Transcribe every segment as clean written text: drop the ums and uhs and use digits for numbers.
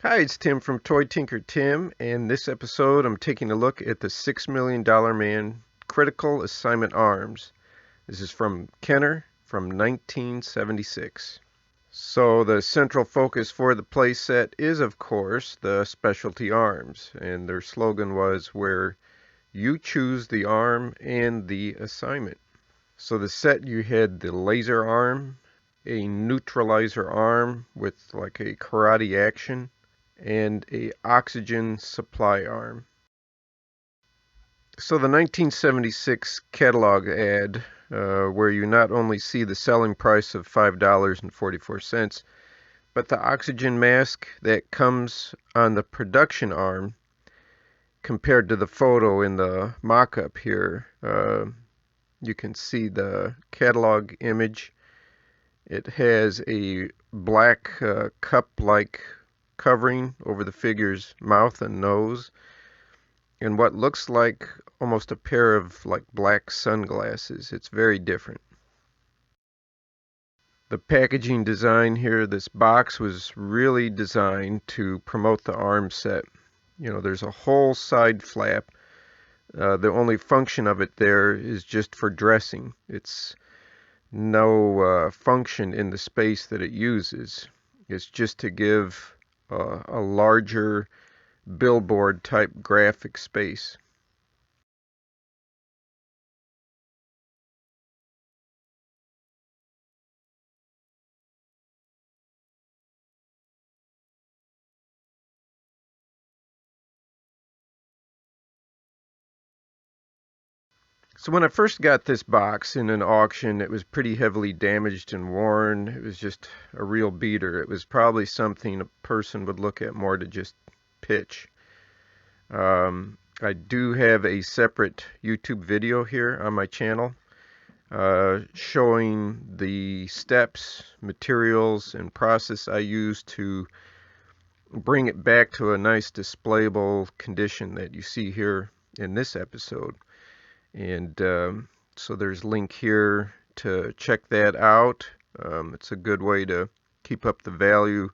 Hi, it's Tim from Toy Tinker Tim, and this episode I'm taking a look at the $6 Million Man Critical Assignment Arms. This is from Kenner from 1976. So the central focus for the playset is, of course, the specialty arms, and their slogan was where you choose the arm and the assignment. So the set, you had the laser arm, a neutralizer arm with like a karate action, and a oxygen supply arm. So the 1976 catalog ad, where you not only see the selling price of $5.44, but the oxygen mask that comes on the production arm compared to the photo in the mock-up here. You can see the catalog image. It has a black cup-like covering over the figure's mouth and nose, and what looks like almost a pair of like black sunglasses. It's very different. The packaging design here, this box was really designed to promote the arm set. You know, there's a whole side flap. The only function of it there is just for dressing. It's no function in the space that it uses. It's just to give a larger billboard type graphic space. So when I first got this box in an auction, it was pretty heavily damaged and worn. It was just a real beater. It was probably something a person would look at more to just pitch. I do have a separate YouTube video here on my channel showing the steps, materials, and process I use to bring it back to a nice displayable condition that you see here in this episode. And so there's a link here to check that out. It's a good way to keep up the value,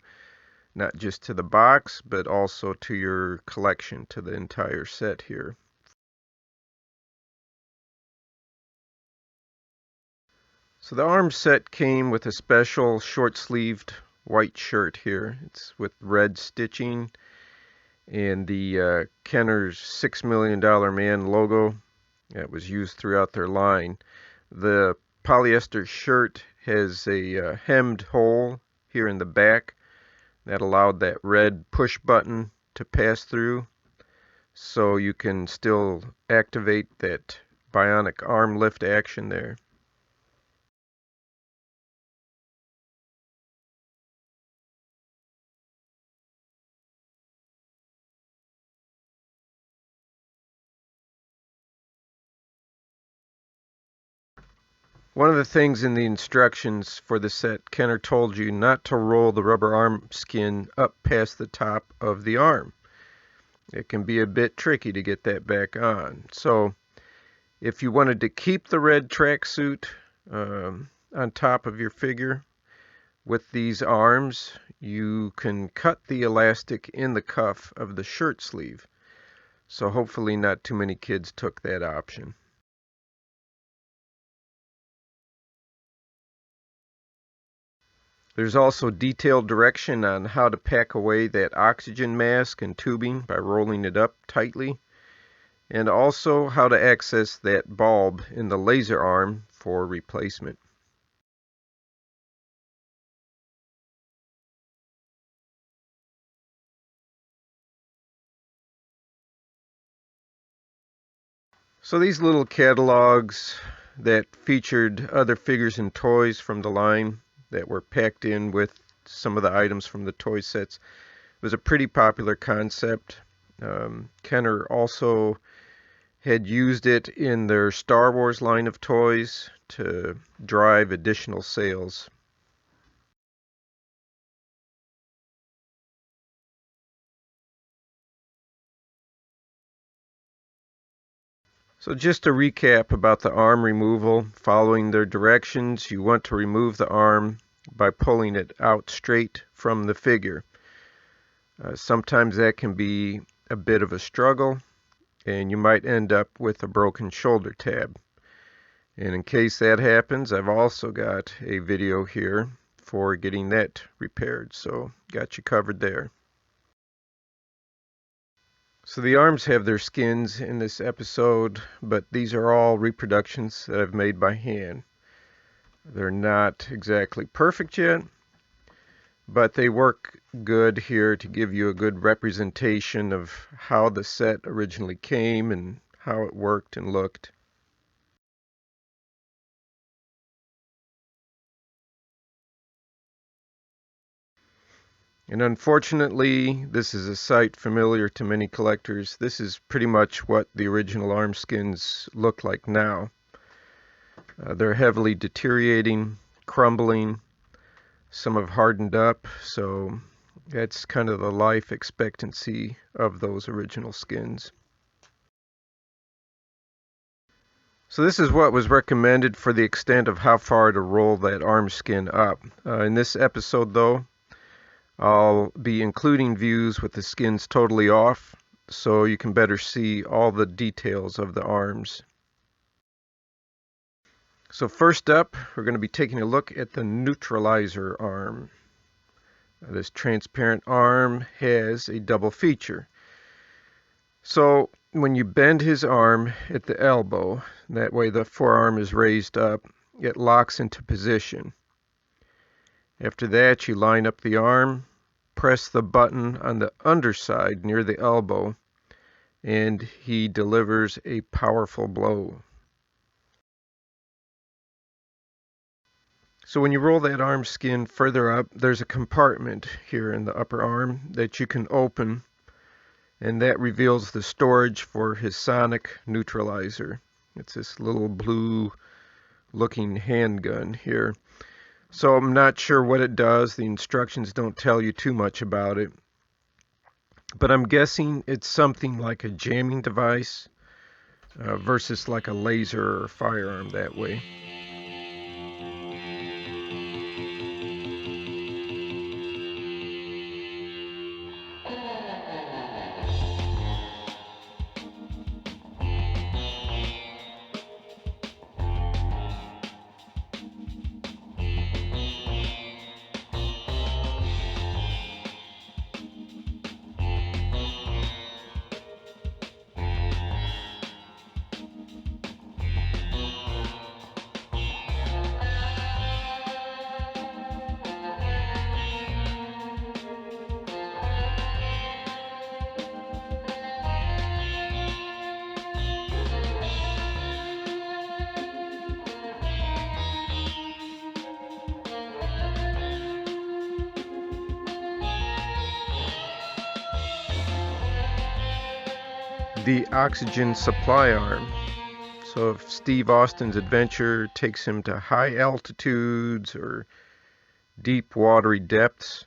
not just to the box, but also to your collection, to the entire set here. So the arm set came with a special short-sleeved white shirt here. It's with red stitching and the Kenner's $6 Million Man logo that was used throughout their line. The polyester shirt has a hemmed hole here in the back that allowed that red push button to pass through, so you can still activate that bionic arm lift action there. One of the things in the instructions for the set, Kenner told you not to roll the rubber arm skin up past the top of the arm. It can be a bit tricky to get that back on. So if you wanted to keep the red tracksuit on top of your figure with these arms, you can cut the elastic in the cuff of the shirt sleeve. So hopefully not too many kids took that option. There's also detailed direction on how to pack away that oxygen mask and tubing by rolling it up tightly, and also how to access that bulb in the laser arm for replacement. So these little catalogs that featured other figures and toys from the line that were packed in with some of the items from the toy sets was a pretty popular concept. Kenner also had used it in their Star Wars line of toys to drive additional sales. So just to recap about the arm removal, following their directions, you want to remove the arm by pulling it out straight from the figure. Sometimes that can be a bit of a struggle, and you might end up with a broken shoulder tab. And in case that happens, I've also got a video here for getting that repaired, so got you covered there. So the arms have their skins in this episode, but these are all reproductions that I've made by hand. They're not exactly perfect yet, but they work good here to give you a good representation of how the set originally came and how it worked and looked. And unfortunately, this is a sight familiar to many collectors. This is pretty much what the original arm skins look like now. They're heavily deteriorating, crumbling. Some have hardened up, so that's kind of the life expectancy of those original skins. So this is what was recommended for the extent of how far to roll that arm skin up. In this episode, though, I'll be including views with the skins totally off, so you can better see all the details of the arms. So first up, we're going to be taking a look at the Neutralizer Arm. This transparent arm has a double feature. So when you bend his arm at the elbow, that way the forearm is raised up, it locks into position. After that, you line up the arm, press the button on the underside near the elbow, and he delivers a powerful blow. So when you roll that arm skin further up, there's a compartment here in the upper arm that you can open, and that reveals the storage for his Sonic Neutralizer. It's this little blue looking handgun here. So I'm not sure what it does. The instructions don't tell you too much about it. But I'm guessing it's something like a jamming device versus like a laser or firearm that way. The oxygen supply arm. So if Steve Austin's adventure takes him to high altitudes or deep watery depths,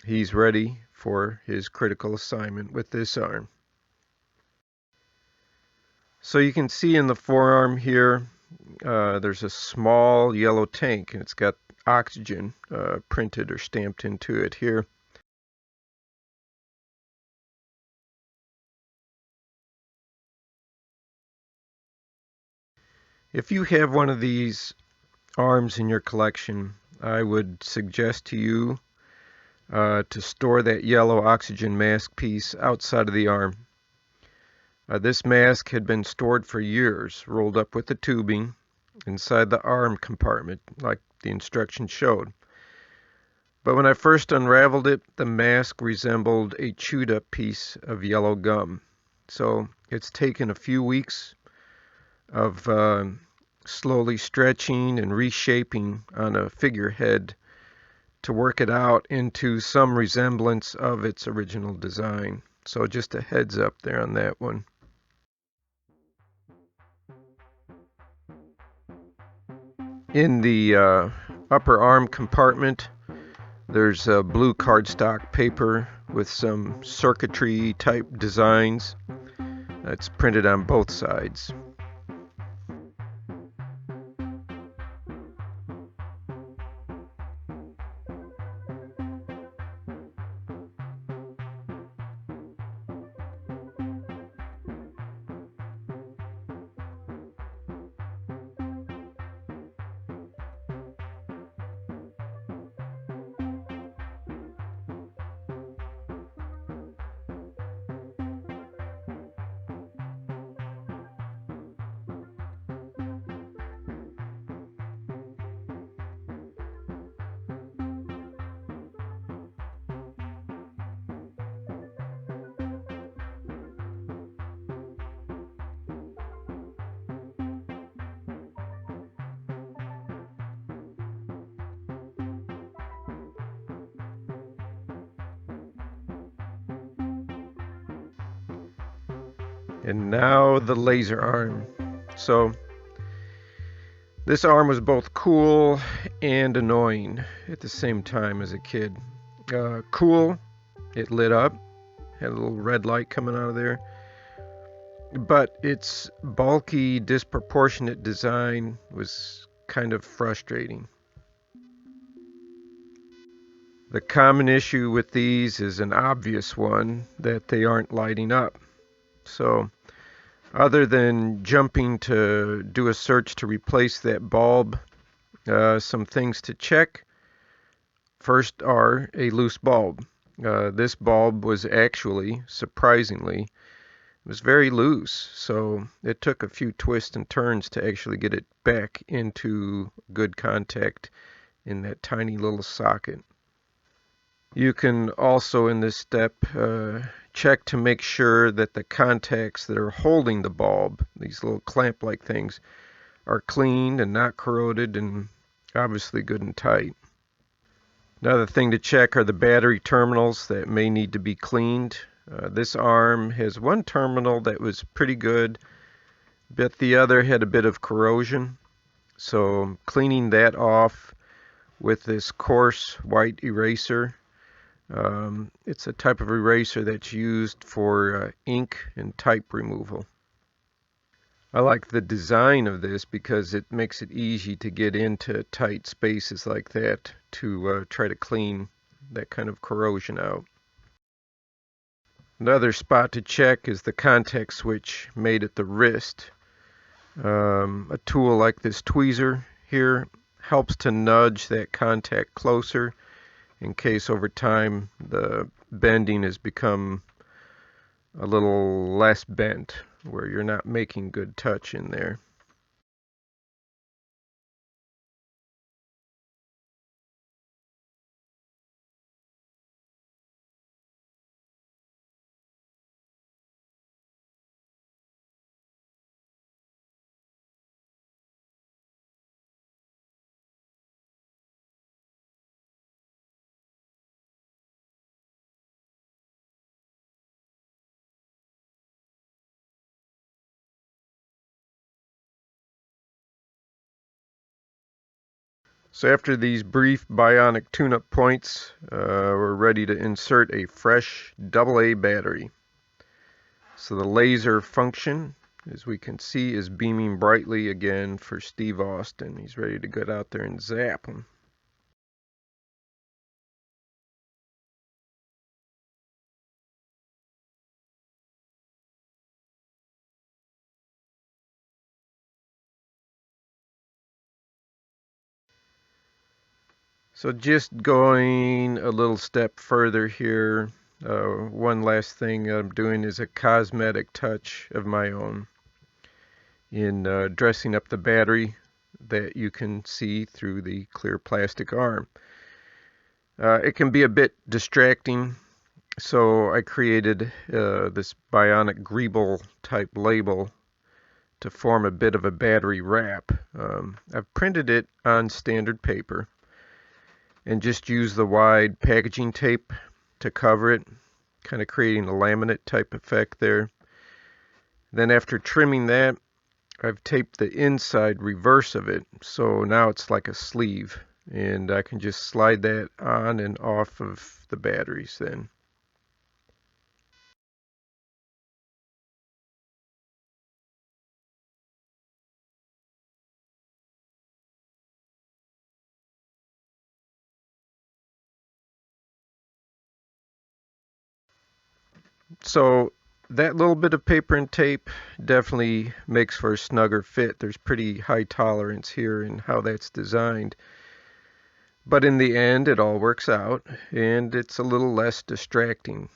he's ready for his critical assignment with this arm. So you can see in the forearm here, there's a small yellow tank, and it's got oxygen printed or stamped into it here. If you have one of these arms in your collection, I would suggest to you to store that yellow oxygen mask piece outside of the arm. This mask had been stored for years, rolled up with the tubing inside the arm compartment, like the instructions showed. But when I first unraveled it, the mask resembled a chewed up piece of yellow gum. So it's taken a few weeks of slowly stretching and reshaping on a figurehead to work it out into some resemblance of its original design. So just a heads up there on that one. In the upper arm compartment, there's blue cardstock paper with some circuitry type designs. It's printed on both sides. And now the laser arm. So this arm was both cool and annoying at the same time as a kid. Cool, it lit up, had a little red light coming out of there. But its bulky, disproportionate design was kind of frustrating. The common issue with these is an obvious one, that they aren't lighting up. So other than jumping to do a search to replace that bulb, some things to check. First are a loose bulb. This bulb was actually, surprisingly, it was very loose, so it took a few twists and turns to actually get it back into good contact in that tiny little socket. You can also, in this step, check to make sure that the contacts that are holding the bulb, these little clamp-like things, are cleaned and not corroded and obviously good and tight. Another thing to check are the battery terminals that may need to be cleaned. This arm has one terminal that was pretty good, but the other had a bit of corrosion. So cleaning that off with this coarse white eraser. It's a type of eraser that's used for ink and type removal. I like the design of this because it makes it easy to get into tight spaces like that to try to clean that kind of corrosion out. Another spot to check is the contact switch made at the wrist. A tool like this tweezer here helps to nudge that contact closer in case over time the bending has become a little less bent, where you're not making good touch in there. So after these brief bionic tune-up points, we're ready to insert a fresh AA battery. So the laser function, as we can see, is beaming brightly again for Steve Austin. He's ready to get out there and zap him. So just going a little step further here, one last thing I'm doing is a cosmetic touch of my own in dressing up the battery that you can see through the clear plastic arm. It can be a bit distracting, so I created this bionic greeble type label to form a bit of a battery wrap. I've printed it on standard paper and just use the wide packaging tape to cover it, kind of creating a laminate type effect there. Then after trimming that, I've taped the inside reverse of it, so now it's like a sleeve, and I can just slide that on and off of the batteries then. So that little bit of paper and tape definitely makes for a snugger fit. There's pretty high tolerance here in how that's designed. But in the end, it all works out, and it's a little less distracting.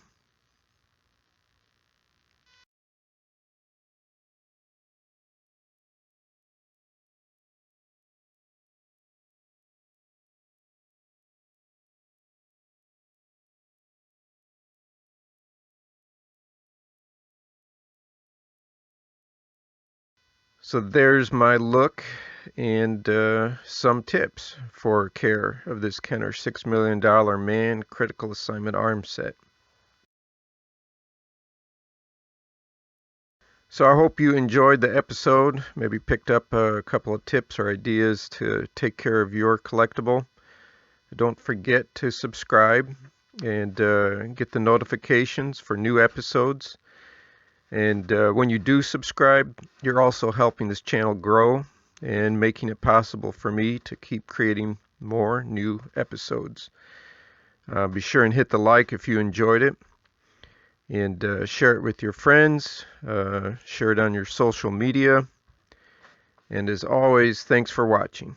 So there's my look and some tips for care of this Kenner $6 million man critical assignment arm set. So I hope you enjoyed the episode, maybe picked up a couple of tips or ideas to take care of your collectible. Don't forget to subscribe and get the notifications for new episodes. And when you do subscribe, you're also helping this channel grow and making it possible for me to keep creating more new episodes. Be sure and hit the like if you enjoyed it, and share it with your friends, share it on your social media, and as always, thanks for watching.